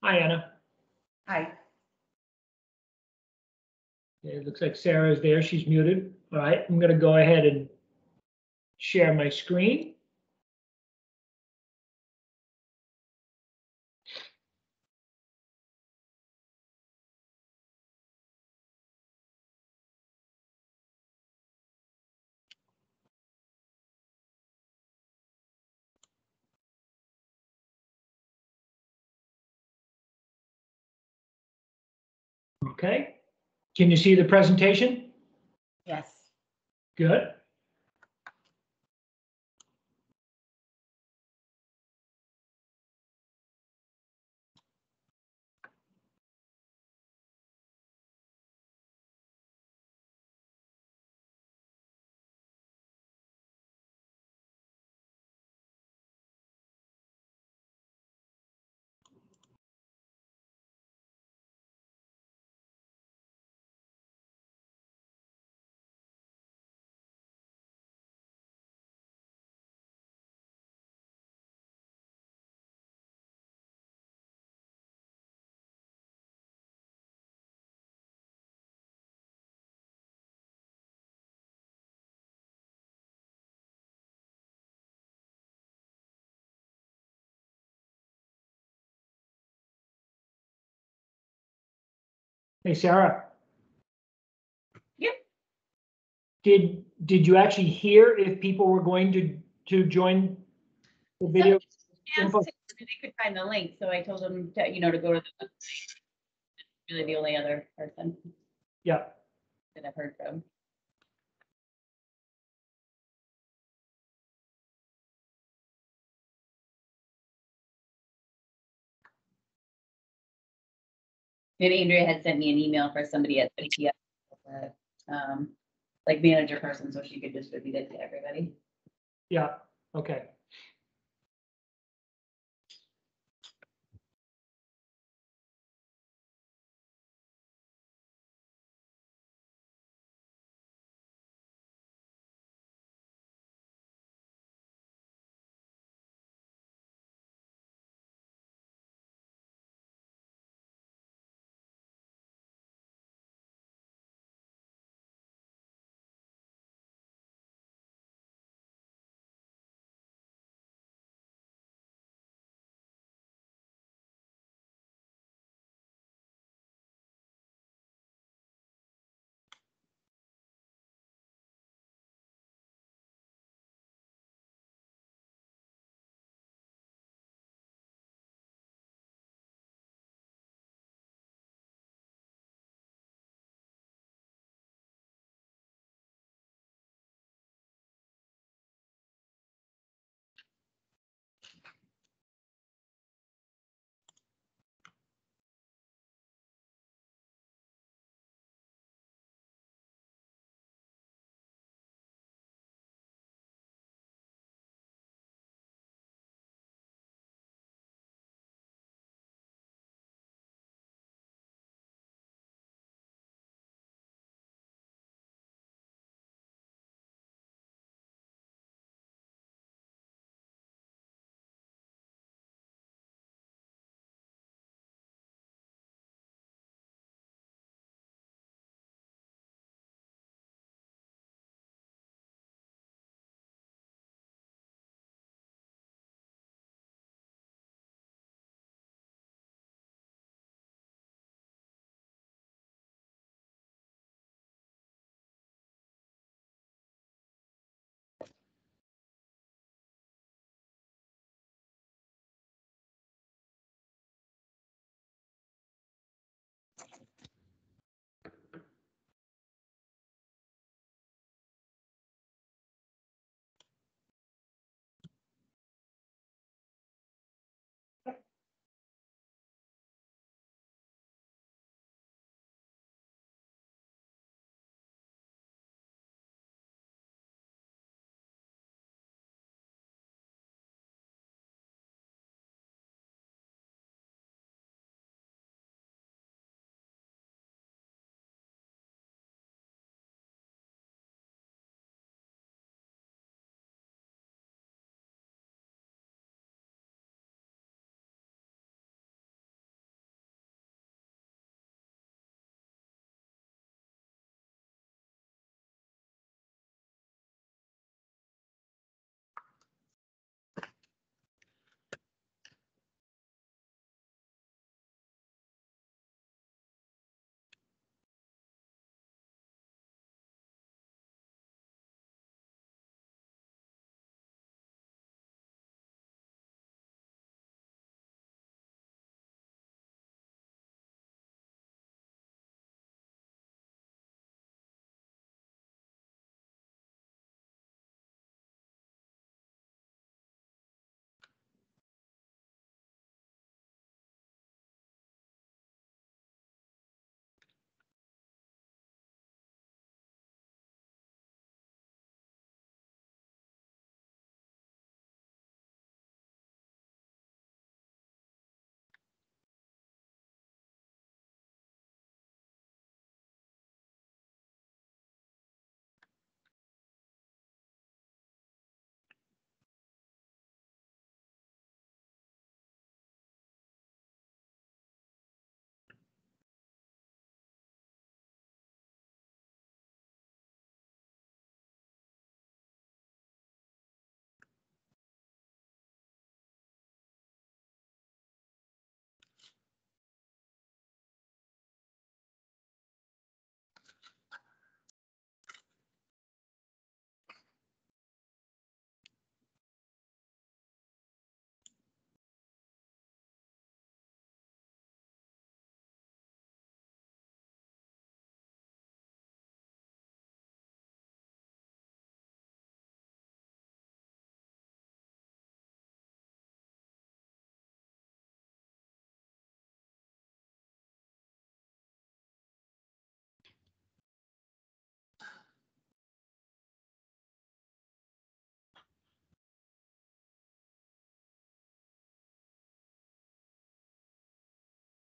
Hi, Anna. Hi. It looks like Sarah's there. She's muted. All right, I'm going to go ahead and share my screen. Okay. Can you see the presentation? Yes. Good. Hey, Sarah. Yep. Did you actually hear if people were going to join the video? Asked if they could find the link, so I told them to, to go to the website. Really the only other person Yeah. that I've heard from. And Andrea had sent me an email for somebody at CTF, like manager person, so she could distribute it to everybody. Yeah. Okay.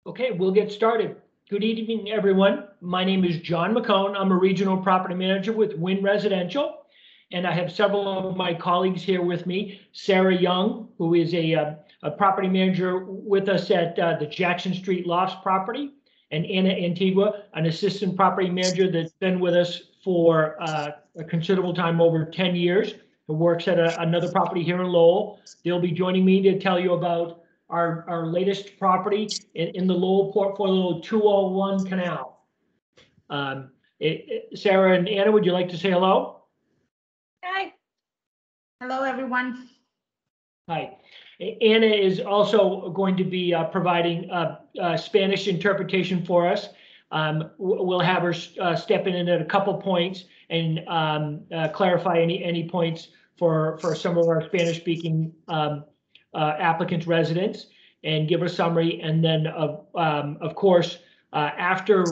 Okay, we'll get started. Good evening, everyone. My name is John McCone. I'm a regional property manager with Wynn Residential, and I have several of my colleagues here with me. Sarah Young, who is a property manager with us at the Jackson Street Lofts property, and Anna Antigua, an assistant property manager that's been with us for a considerable time, over 10 years, who works at another property here in Lowell. They'll be joining me to tell you about our latest property in the Lowell portfolio, 201 Canal. Sarah and Anna, would you like to say hello? Hi. Hello, everyone. Hi. Anna is also going to be providing Spanish interpretation for us. We'll have her step in at a couple points and clarify any points for some of our Spanish-speaking applicants, residents, and give a summary. And then, of course, after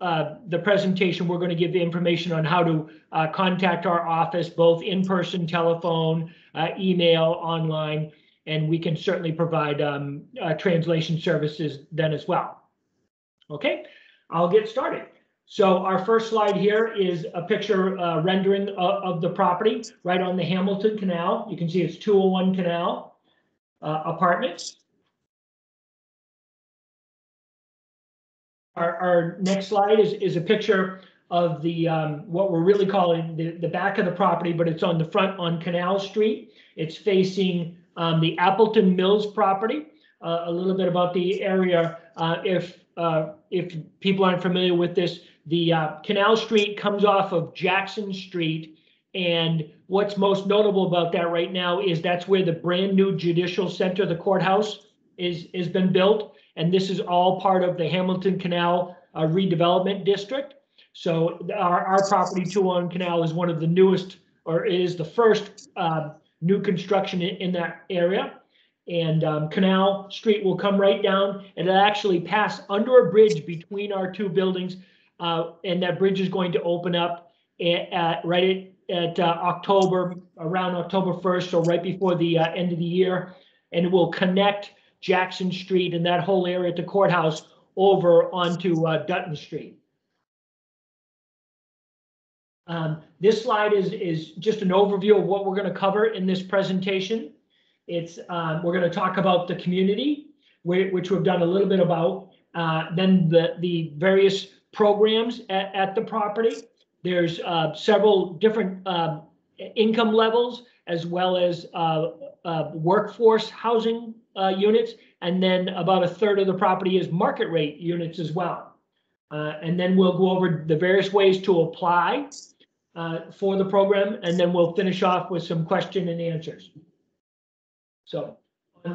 the presentation, we're going to give the information on how to contact our office, both in person, telephone, email, online, and we can certainly provide translation services then as well. Okay, I'll get started. So our first slide here is a picture rendering of the property right on the Hamilton Canal. You can see it's 201 Canal. Apartments. Our next slide is a picture of the what we're really calling the back of the property, but it's on the front on Canal Street. It's facing the Appleton Mills property. A little bit about the area. If people aren't familiar with this, the Canal Street comes off of Jackson Street. And what's most notable about that right now is that's where the brand new judicial center, the courthouse, is been built. And this is all part of the Hamilton Canal redevelopment district. So our property, 201 Canal, is one of the newest, or is the first new construction in that area. And Canal Street will come right down, and it'll actually pass under a bridge between our two buildings. And that bridge is going to open up right at October, around October 1st, so right before the end of the year, and it will connect Jackson Street and that whole area at the courthouse over onto Dutton Street. This slide is just an overview of what we're going to cover in this presentation. It's we're going to talk about the community, which we've done a little bit about, then the various programs at the property. There's several different income levels, as well as workforce housing units, and then about a third of the property is market rate units as well. And then we'll go over the various ways to apply for the program, and then we'll finish off with some question and answers. So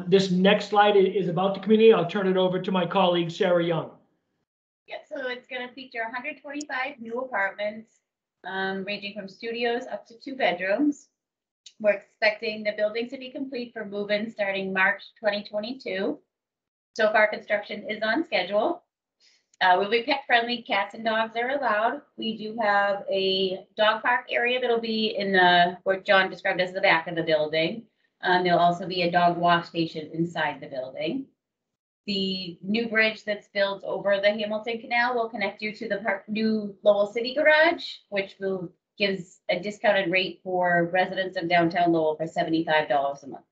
this next slide is about the community. I'll turn it over to my colleague, Sarah Young. Yeah, so it's going to feature 125 new apartments, ranging from studios up to 2 bedrooms. We're expecting the building to be complete for move-in starting March 2022. So far, construction is on schedule. We'll be pet friendly. Cats and dogs are allowed. We do have a dog park area that'll be in what John described as the back of the building. There'll also be a dog wash station inside the building. The new bridge that's built over the Hamilton Canal will connect you to the new Lowell City Garage, which gives a discounted rate for residents of downtown Lowell for $75 a month.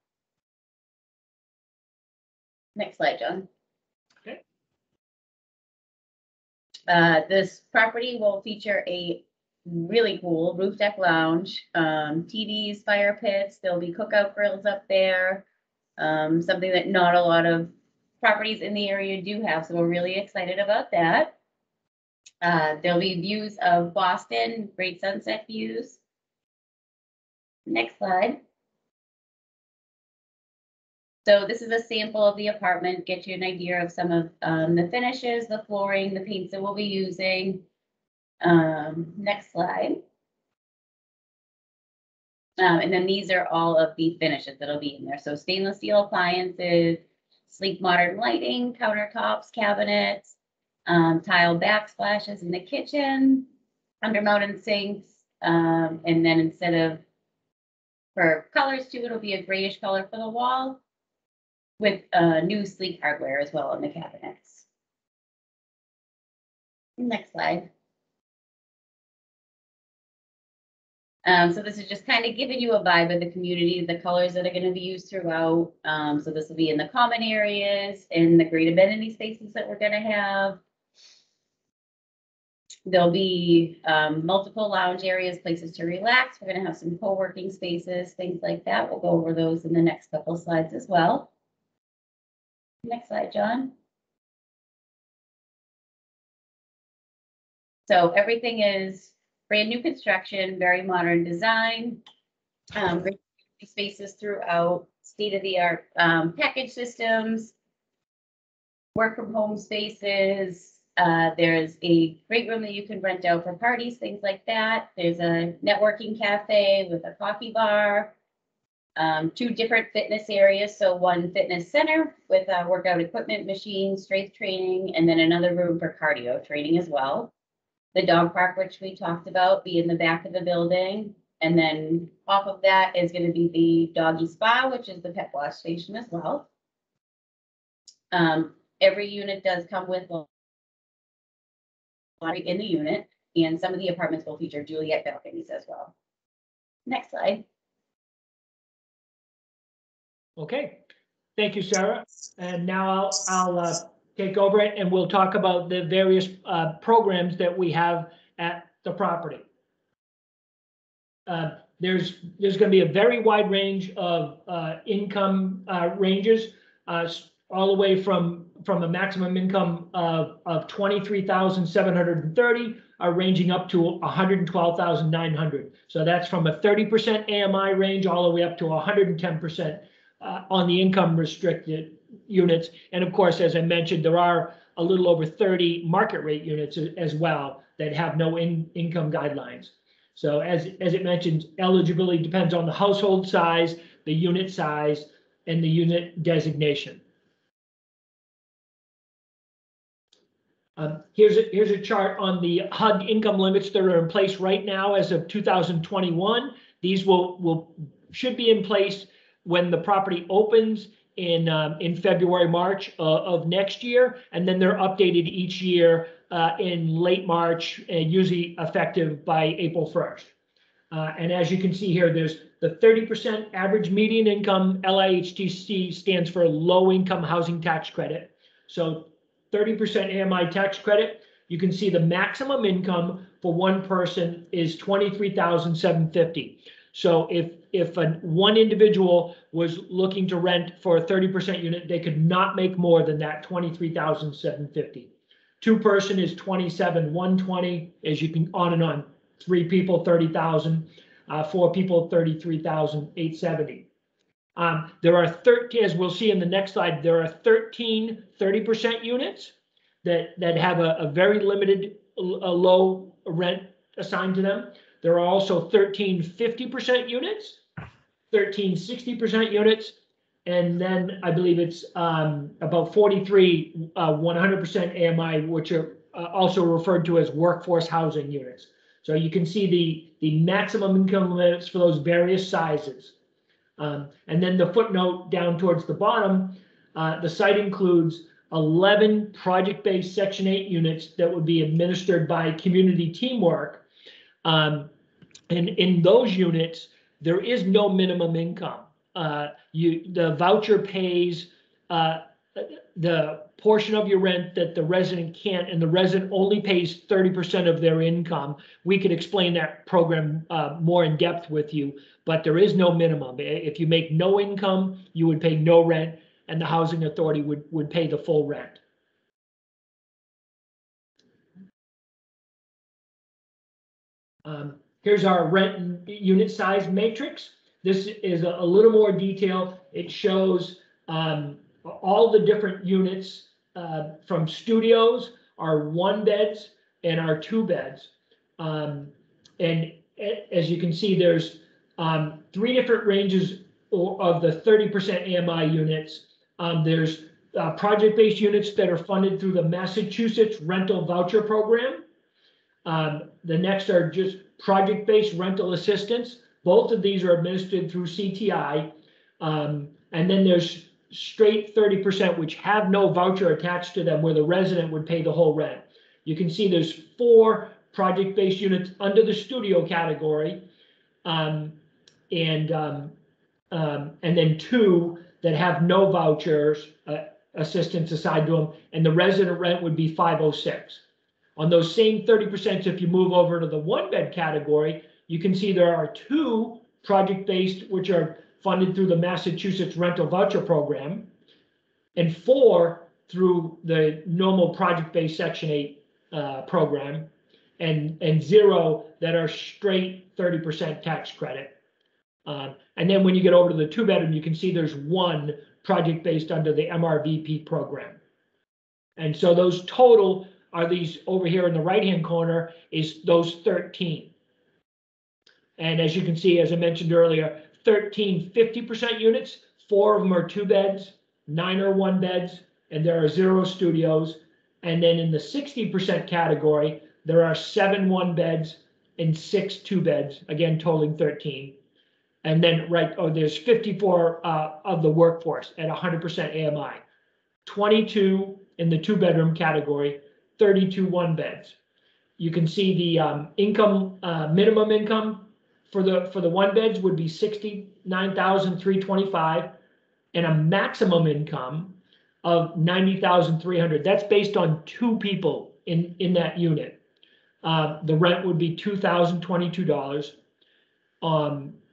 Next slide, John. Okay. This property will feature a really cool roof deck lounge, TVs, fire pits. There'll be cookout grills up there, something that not a lot of properties in the area do have, so we're really excited about that. There'll be views of Boston, great sunset views. Next slide. So this is a sample of the apartment, get you an idea of some of the finishes, the flooring, the paints that we'll be using. Next slide. And then these are all of the finishes that'll be in there. So stainless steel appliances, sleek modern lighting, countertops, cabinets, tile backsplashes in the kitchen, under-mounted sinks, and then instead of, for colors too, it'll be a grayish color for the wall with new sleek hardware as well in the cabinets. Next slide. So this is just kind of giving you a vibe of the community, the colors that are going to be used throughout. So this will be in the common areas, in the great amenity spaces that we're going to have. There'll be multiple lounge areas, places to relax. We're going to have some co-working spaces, things like that. We'll go over those in the next couple of slides as well. Next slide, John. So everything is brand new construction, very modern design, great spaces throughout, state-of-the-art package systems, work from home spaces. There's a great room that you can rent out for parties, things like that. There's a networking cafe with a coffee bar, 2 different fitness areas. So one fitness center with workout equipment, machines, strength training, and then another room for cardio training as well. The dog park, which we talked about, be in the back of the building. And then off of that is going to be the doggy spa, which is the pet wash station as well. Every unit does come with laundry in the unit, and some of the apartments will feature Juliet balconies as well. Next slide. Okay, thank you, Sarah. And now I'll take over it and we'll talk about the various programs that we have at the property. There's going to be a very wide range of income ranges, all the way from a maximum income of 23,730, ranging up to 112,900. So that's from a 30% AMI range all the way up to 110% on the income restricted units. And of course, as I mentioned, there are a little over 30 market rate units as well that have no income guidelines. So as it mentioned, eligibility depends on the household size, the unit size, and the unit designation. Here's a chart on the HUD income limits that are in place right now as of 2021. These should be in place when the property opens in February, March of next year, and then they're updated each year in late March, usually effective by April 1st. And as you can see here, there's the 30% average median income. LIHTC stands for low income housing tax credit. So 30% AMI tax credit. You can see the maximum income for one person is $23,750. So if one individual was looking to rent for a 30% unit, they could not make more than that $23,750. 2 person is $27,120, as you can on and on. 3 people, $30,000. 4 people, $33,870. There are 13, as we'll see in the next slide, there are 13 30% units that have a very limited, low rent assigned to them. There are also 13 50% units, 13 60% units, and then I believe it's about 43 100% AMI, which are also referred to as workforce housing units. So you can see the maximum income limits for those various sizes. And then the footnote down towards the bottom, the site includes 11 project-based Section 8 units that would be administered by community teamwork. And in those units, there is no minimum income. The voucher pays the portion of your rent that the resident can't, and the resident only pays 30% of their income. We could explain that program more in depth with you, but there is no minimum. If you make no income, you would pay no rent, and the housing authority would pay the full rent. Here's our rent and unit size matrix. This is a little more detail. It shows all the different units from studios, our 1 beds, and our 2 beds. And as you can see, there's 3 different ranges of the 30% AMI units. There's project-based units that are funded through the Massachusetts Rental Voucher Program. The next are just project-based rental assistance. Both of these are administered through CTI. And then there's straight 30%, which have no voucher attached to them, where the resident would pay the whole rent. you can see there's 4 project-based units under the studio category, and then 2 that have no vouchers assistance assigned to them, and the resident rent would be $506. On those same 30%, if you move over to the 1-bed category, you can see there are 2 project-based, which are funded through the Massachusetts Rental Voucher Program, and 4 through the normal project-based Section 8 program, and 0 that are straight 30% tax credit. And then when you get over to the 2-bedroom, you can see there's 1 project-based under the MRVP program. And so those total are these over here in the right-hand corner is those 13. And as you can see, as I mentioned earlier, 13 50% units, 4 of them are 2 beds, 9 are 1 beds, and there are 0 studios. And then in the 60% category, there are 7 1 beds and 6 2 beds, again, totaling 13. And then there's 54 of the workforce at 100% AMI, 22 in the 2-bedroom category, 32 1 beds. You can see the income, minimum income for the 1 beds would be $69,325, and a maximum income of $90,300. That's based on 2 people in that unit. The rent would be $2,022.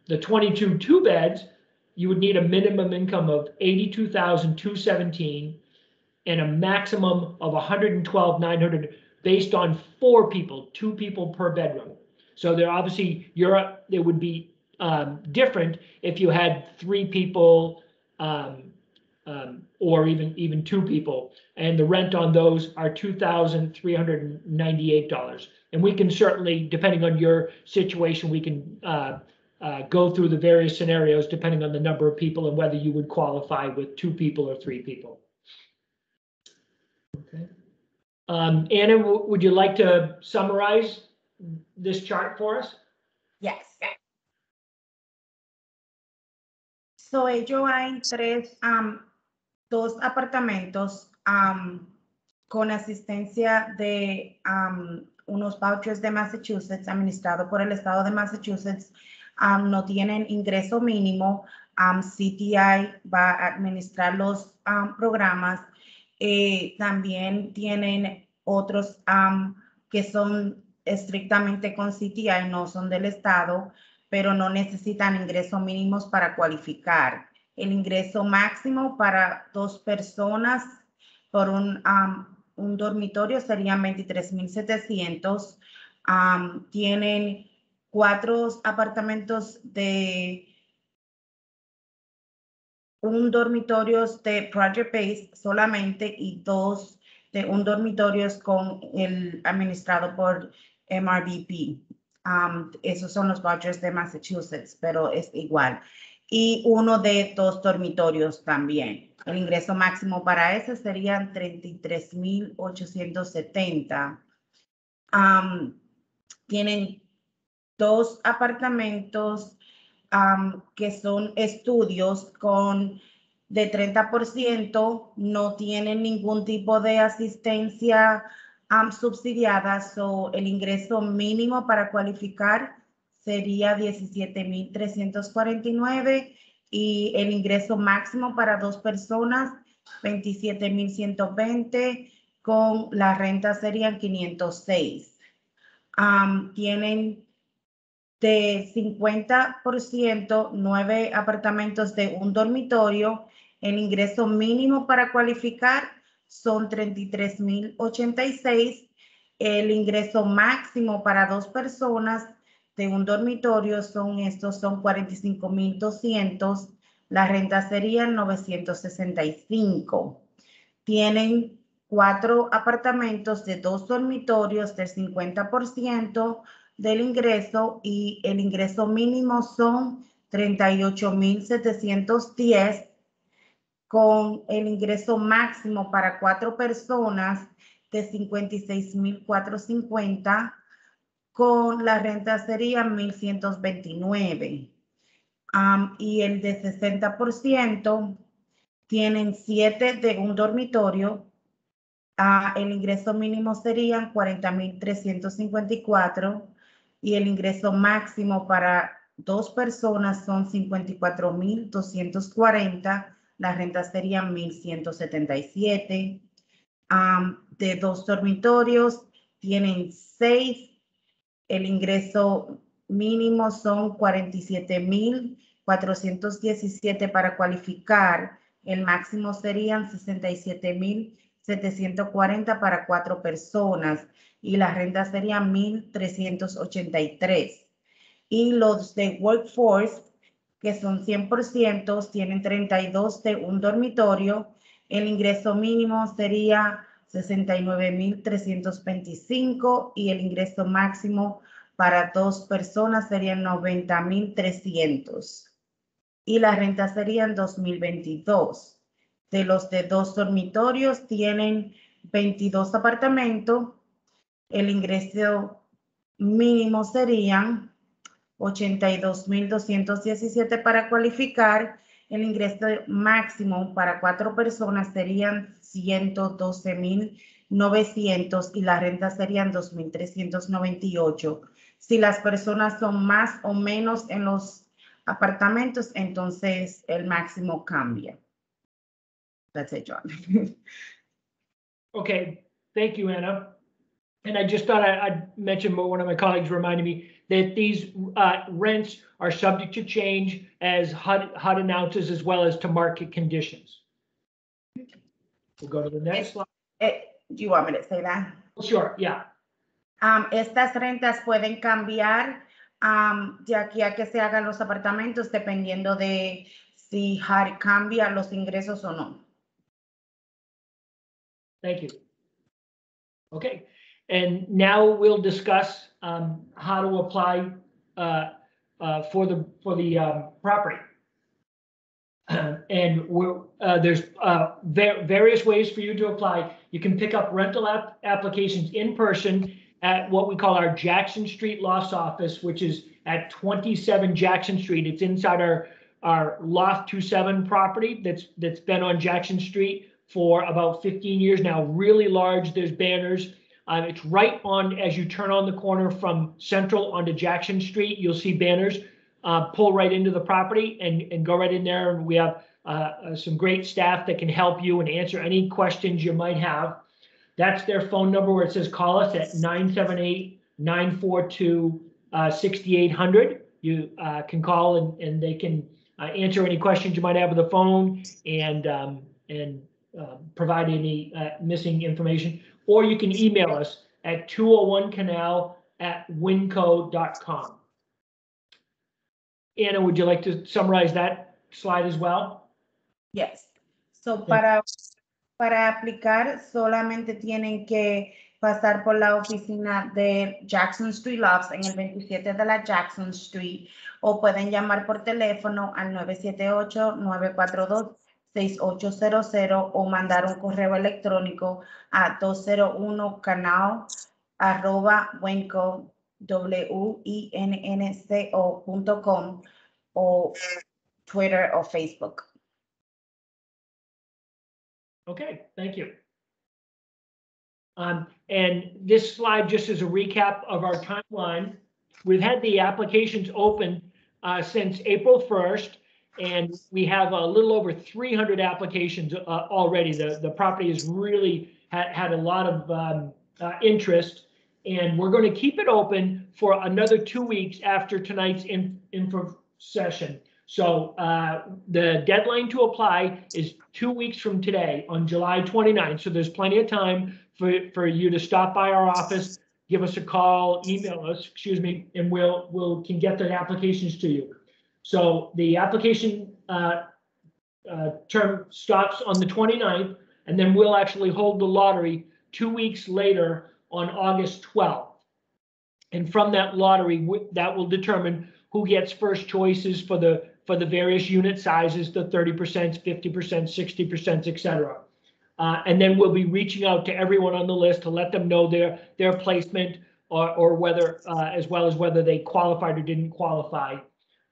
The 22 2 beds, you would need a minimum income of $82,217 and a maximum of $112,900 based on 4 people, 2 people per bedroom. So there obviously it would be different if you had 3 people or even 2 people, and the rent on those are $2,398. And we can certainly, depending on your situation, we can go through the various scenarios depending on the number of people and whether you would qualify with 2 people or 3 people. Okay. Anna, would you like to summarize this chart for us? Yes. So ello hay 2 apartamentos con asistencia de unos vouchers de Massachusetts, administrado por el estado de Massachusetts. No tienen ingreso mínimo. CTI va a administrar los programas. También tienen otros que son estrictamente con CTI, no son del estado, pero no necesitan ingresos mínimos para cualificar. El ingreso máximo para 2 personas por un dormitorio serían $23,700. Tienen 4 apartamentos de un dormitorio de Project Base solamente y 2 de un dormitorio con el administrado por MRVP. Esos son los vouchers de Massachusetts, pero es igual. Y 1 de 2 dormitorios también. El ingreso máximo para ese serían $33,870. Tienen 2 apartamentos que son estudios de 30%, no tienen ningún tipo de asistencia subsidiada, so el ingreso mínimo para cualificar sería $17,349 y el ingreso máximo para 2 personas $27,120, con la renta serían $506. Tienen de 50%, 9 apartamentos de un dormitorio. El ingreso mínimo para cualificar son $33,086. El ingreso máximo para 2 personas de un dormitorio son $45,200. La renta sería $965. Tienen 4 apartamentos de 2 dormitorios del 50% del ingreso y el ingreso mínimo son $38,710, con el ingreso máximo para 4 personas de $56,450, con la renta sería $1,129. Y el de 60% tienen 7 de un dormitorio El ingreso mínimo serían 40,354 y el ingreso máximo para 2 personas son 54,240. Las rentas serían 1,177. De 2 dormitorios tienen 6. El ingreso mínimo son 47,417 para cualificar. El máximo serían 67,740 para 4 personas y la renta sería 1,383. Y los de workforce, que son 100%, tienen 32 de un dormitorio. El ingreso mínimo sería 69,325 y el ingreso máximo para 2 personas serían 90,300 y la renta serían 2,022. De los de 2 dormitorios tienen 22 apartamentos. El ingreso mínimo serían 82,217 para cualificar. El ingreso máximo para 4 personas serían 112,900 y la renta serían 2,398. Si las personas son más o menos en los apartamentos, entonces el máximo cambia. That's it, John. Okay, thank you, Anna. And I just thought I'd mention, but one of my colleagues reminded me that these rents are subject to change as HUD announces, as well as to market conditions. We'll go to the next slide. Do you want me to say that? Sure, yeah. Estas rentas pueden cambiar de aquí a que se hagan los apartamentos dependiendo de si HUD cambia los ingresos o no. Thank you. Okay, and now we'll discuss how to apply for the property. And there's various ways for you to apply. You can pick up rental applications in person at what we call our Jackson Street Lofts office, which is at 27 Jackson Street. It's inside our Loft 27 property that's been on Jackson Street for about 15 years now. Really large. There's banners. It's right on, as you turn on the corner from Central onto Jackson Street, you'll see banners. Pull right into the property and go right in there. And we have some great staff that can help you and answer any questions you might have. That's their phone number where it says call us at 978-942-6800. You can call and they can answer any questions you might have with the phone and provide any missing information. Or you can email us at 201canal@winco.com. Anna, would you like to summarize that slide as well? Yes. So para aplicar solamente tienen que pasar por la oficina de Jackson Street Lofts en el 27 de la Jackson Street o pueden llamar por teléfono al 978-942-6800 o mandar un correo electrónico a 201canal@winco.com o Twitter o Facebook. Okay, thank you. And this slide just is a recap of our timeline. We've had the applications open since April 1st, and we have a little over 300 applications already. The property has really had a lot of interest, and we're going to keep it open for another 2 weeks after tonight's info session. So the deadline to apply is 2 weeks from today on July 29th. So there's plenty of time for you to stop by our office, give us a call, email us, excuse me, and we'll can get the applications to you. So the application term stops on the 29th, and then we'll actually hold the lottery 2 weeks later on August 12th. And from that lottery, that will determine who gets first choices for the various unit sizes, the 30%, 50%, 60%, et cetera. And then we'll be reaching out to everyone on the list to let them know their placement or whether, as well as whether they qualified or didn't qualify.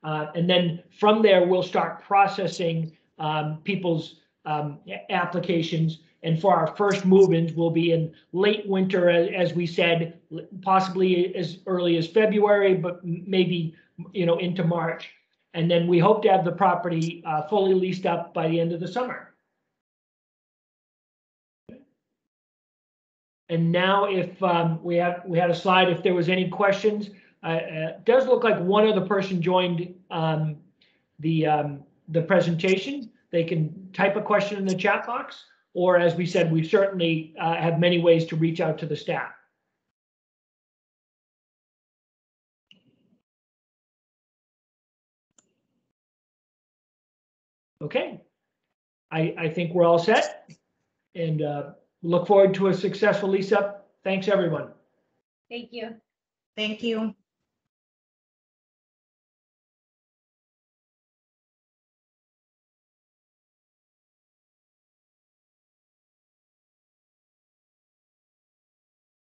And then from there, we'll start processing people's applications. And for our first move-ins, will be in late winter, as we said, possibly as early as February, but maybe, into March. And then we hope to have the property fully leased up by the end of the summer. And now if we had a slide, if there was any questions, it does look like one other person joined the presentation. They can type a question in the chat box, or as we said, we certainly have many ways to reach out to the staff. Okay, I think we're all set, and look forward to a successful lease up. Thanks, everyone. Thank you. Thank you.